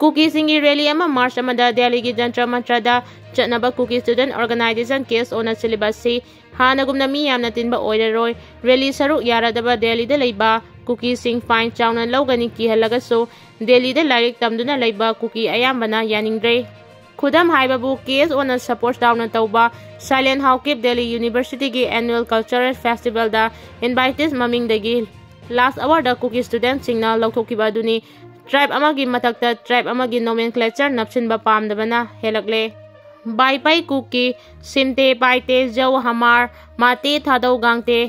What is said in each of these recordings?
Kuki singi rally ama March amada Delhi gi Jantra Mantrada Chatnaba Kuki Student Organization case ona syllabus si hanagumna mi yamna tinba oiraroi rally saruk yaradaba Delhi da leiba Kuki sing fine chawna lawgani kihalagaso Delhi da lairik tamduna leiba Kuki ayambana yaningdre Khudam haibabu case ona support down tauba Silent Hawkip Delhi University gi annual cultural festival da invited maming dagi last hour da Kuki student singna lawthokiba duni tribe amagi matakta tribe amagi nomenclature napsinba pamdabana helakle bai pai Kuki simte paite jau hamar mate thadau gangte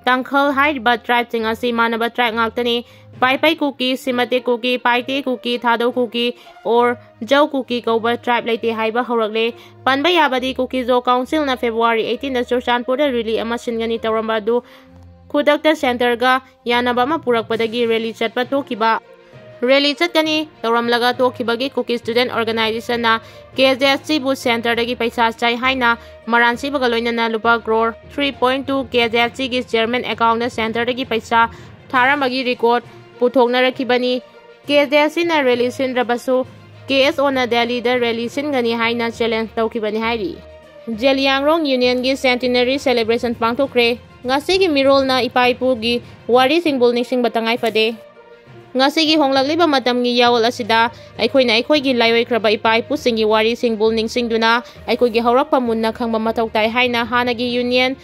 tangkhal haiba tribe sing asi manaba tribe ngaktani bai pai Kuki simate Kuki paite Kuki thadau Kuki or jau Kuki kauba tribe laite haiba horakle panba yabadi Kuki zo council na February 18 da Surchanpur da rally ama singani tawramba du khudakta center ga yanaba ma purakpadagi rally chatpa tokiba rally chatkani tawramlaga tokibagi Kuki student organization na KZSC booth center dagi paisa chai haina maransi bagaloina na lupa crore 3.2 KZSC gi chairman account na center dagi paisa tharamagi record puthokna rakhibani KZSC na rally sindrabasu KSO na Delhi da rally singani haina challenge tawkibani hairi Jeliangrong Union gi centenary celebration pangthokre ngasi gi mirol na ipaipu gi wari singbol nising batangai pade ngasi gi honglagliba matam gi yawol asida aikhoina aikhoigi laiwaikraba ipaipu singi wari singbol ningsingduna aikhoigi haurakpa munna khangba mathau tai haina hanagi union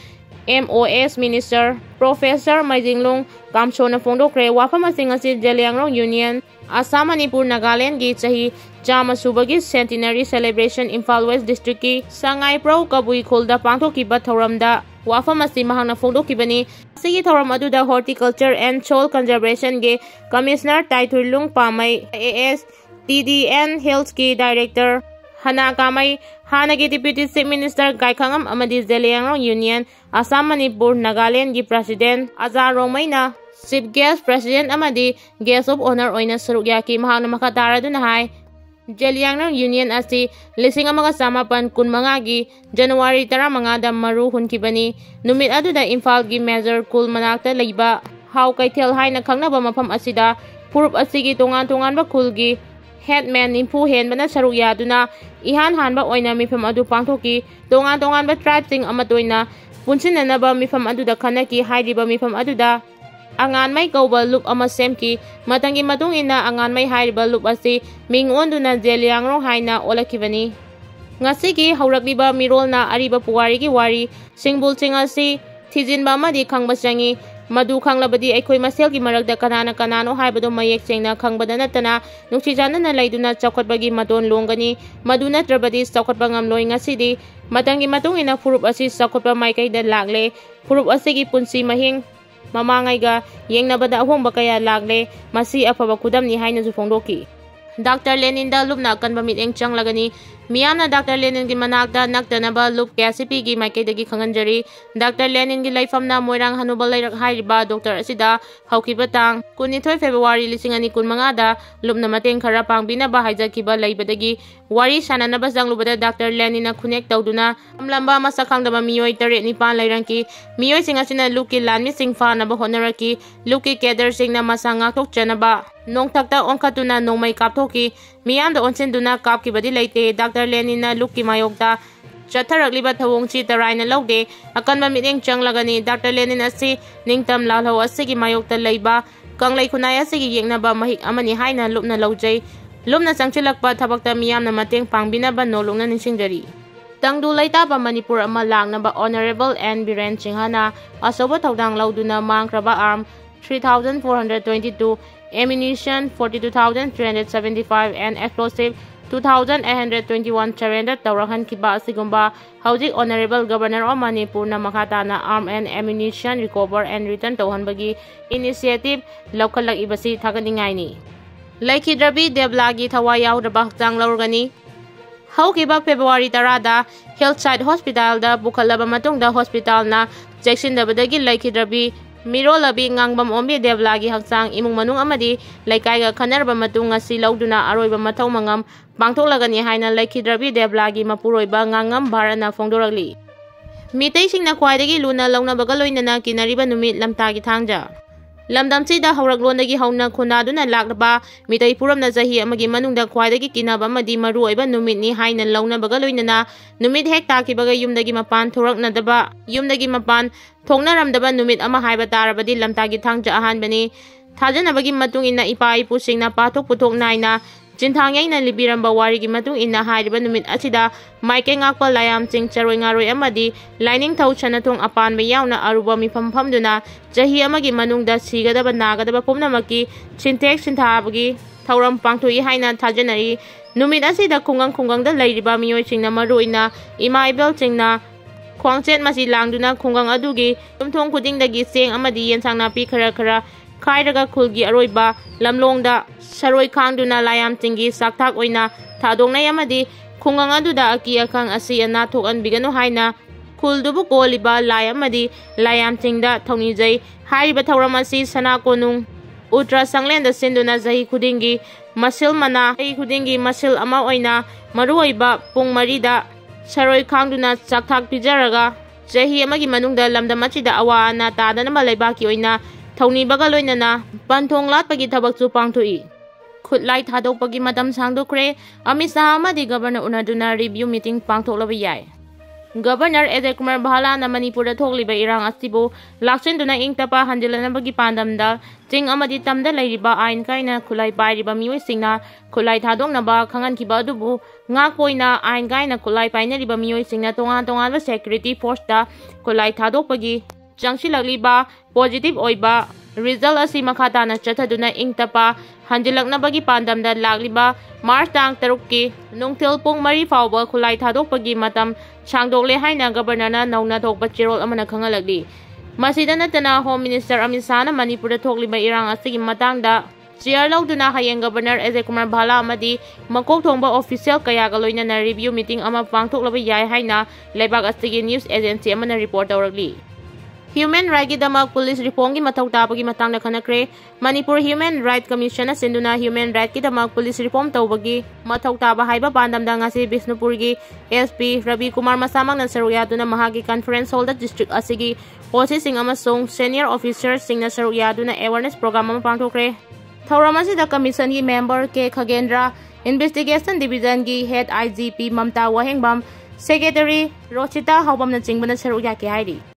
MOS Minister Professor Maijinglung Kamchona Fongdokre wafama singasi Jeliangrong Union Assam Manipur Nagaland gi chahi Jama Subagi Centenary Celebration Imphal West District ki Sangai Pro Kabui Khulda pangthokiba thoramda wafama si mahangna fongdokibani sigi thoram aduda horticulture and soil conservation ge commissioner Taithurlung Pamai AS TDN Health ki director Hana Kamai Hanagi deputy chief minister Gaikhangam amadi Jeliangrong Union Assam Manipur Nagaland gi president Azar Romaina chief guest president amadi guest of honor oina sarukya ki mahangna makatara duna hai Jeliangrong Union asi lising amaga samapan kunmanga gi January 15 da maru hunkibani numit aduda Imphal gi major kul manakta leiba hau kaithel haina khangnaba mafam asida purup asigi tongan ba kul gi headman nimpu henbana sarukya duna ihan hanba oina mifam adu pangthoki tongan ba tribe sing amatoina punsinanaba mifam aduda khanaki hairiba mifam aduda angan mai kauba loop ama semki matangi matung ina angan mai hairiba loop asi mingonduna Jeliangrong haina olakibani ngasigi haurakliba mirolna ariba puwari gi wari singbul chingasi thijinba amadi khangba changi madu khanglabadi aikoi maselgi marakda kanano haibado mayek chengna khangbada natana nuksijana na laiduna chawkhatbagi maton longani maduna trabadi chawkhatba ngamloi ngasidi matangi matung ina furup asi chawkhatba maikai da lagle furup asigi punsi mahing mamangaiga yengnabada ahomba kaya lagle masi afaba kudamni haina su fongdoki Dr. Lenin da lupna kanba miteng changlagani miyamna Dr. Lenin gi manakta naktanaba lup KCP gi maikaidagi khanganjari Dr. Lenin gi laifamna moirang hanubal lairak hairiba Dr. asida haukiba tang 22 February 2015 da lupna mateng khara pangbinaba haijakiba laibadagi wari sananaba janglubada Dr. Lenin na khunek tawduna amlamba masakhangdaba miyoi 9 lairangki miyoi singasina luki lanmi singfa naba honaraki luki keder singna masanga thokchanaba nongthakta onkhatuna nongmai kapthoki miyamda onsenduna kapkibadi leite Dr. Lenin na luki mayokta chatharakliba thawongchi taraina lawde akanba miteng changlagani Dr. Lenin asi ningtam lalho asigi mayokta leiba kanglai khunai asigi yengnaba mahik amani haina lupna lawjai lupna changchilakpa thabakta miyamna mateng pangbinaba nolongna ningsingjari tangdu laitaba Manipur ama langnaba Honorable N Biren Singhana asoba thaudang lawduna mangkraba arm 3,422 ammunition 42,375 and explosive 2,821 surrender tawrahan kiba asigumba haujik Honorable Governor of Manipur na makata na arm and ammunition recover and return tawhanbagi initiative lawkhalak ibasi thaganingai ni Chatkhidre deblagi thawai yaudaba hakchang lawrgani haukiba February 10 da Hillside Hospital da bukhalaba matungda hospital na cheksindabadagi Chatkhidre mirolabi ngangbam ombi deblagi hakchang imung manung amadi laikaiga khanarba matung ngasi lauduna aroiba mathau mangam pangthoklagani haina Chatkhidre deblagi mapuroiba ngangam bharana fongdoragli mitei singna khwaidagi luna launa baga loinana kinariba numit lamtagi thangja lamdamsida hawraglondagi hauna khunaduna laklaba mitai puramna jahi amagi manungda khwaidagi kinaba amadi maru oiba numitni haina launabaga loinana numit hek takibaga yumdagi mapan thoraknadaba yumdagi mapan thongnaramdaba numit ama haiba tarabadi lamtagi thangja ahanbani thajanabagi matung inna ipa ipusingna pathok puthok naina Chinthangyaina libiramba warigi matung inna hairiba numit asida maike ngakpa layam ching charoi ngaroi amadi lining thau chanathong apanba yauna aruba mifam famduna jahi amagi manungda sigadaba nagadaba pumnamaki chintek sinthabagi thauram pangthoi haina thajanari numit asida khungang da lairiba miyoi chingna maruina ima ibel chingna khwangchet masi langduna khungang adugi tumthong khudingdagi seng amadi yensang napi khara Kairaga Kulgi Aroiba Lamlongda Saroi Kangduna Layam Tingi Saktak Oina Tadong Nayamadi Kungangaduda Aki Akang Asi Anatok and Bigano Haina Kuldubu Goliba Layamadi Layam Tingda Tony Jay Hariba Tauramasi Sanakonung Utra Sanglenda Sinduna Zahi Kudingi Masil Mana Zahi Kudingi Masil Ama Oina Maruiba Pung Marida Saroi Kangduna Saktak Pijaraga Jahi Amagi Manungda Lamda Machida Awa Na Tadana Malaybaki Oina Tony Bagaloinana, Pantong Lat Pagi Tabak to Pangtui. Could light Hado Pagi Madam Sangdokre, Amisa Amadi Governor Unaduna review meeting Pangtolavayai. Governor Edekumar Bahala na Manipura Togli by Irang Astibo, Laksin Duna Inktapa Handilana Bagi Pandamda, Ting Amadi Tamda Lariba Ain Kaina, Kulai Bariba Muisingna, Kulai Tadong Naba, Kangan Kibadubu, Ngakoina, Ain Gaina, Kulai Pina Riba Muisingna, Tonga Security Force, Kulai Tadopagi. Jangshi lagliba positive oiba result asi makata na chathaduna ingtapa hanjilakna bagi pandamda lagliba March tang 3 ki nungtil pung mari fawba khulai thadokpagi matam changdokle haina governor na nauna thokpa chirol amana khangalagli masida natana home minister Amit Shah na Manipur thokliba irang asigi matangda chair lauduna hayeng governor Ezekumar Bhala amadi makok thongba official kaya galoina na review meeting ama pangthoklaba yai haina lebak asigi news agency amana report tawragli Human Right Damak Police Reform ki mathau tabagi matang na khanakre Manipur Human Right Commission na sinduna Human Right ki Damak Police Reform tawbagi mathau taba haiba pandamda ngasi Bisnupur gi SP Ravi Kumar masamang na saruyado na mahagi conference hall da district asigi OC sing amasong senior officers sing na saruyado na awareness program ama pangthokre thauramasi da commission gi member ke Khagendra investigation division gi head IGP Mamta Wahengbam secretary Rochita Haubam na chingbana saruya ke hairi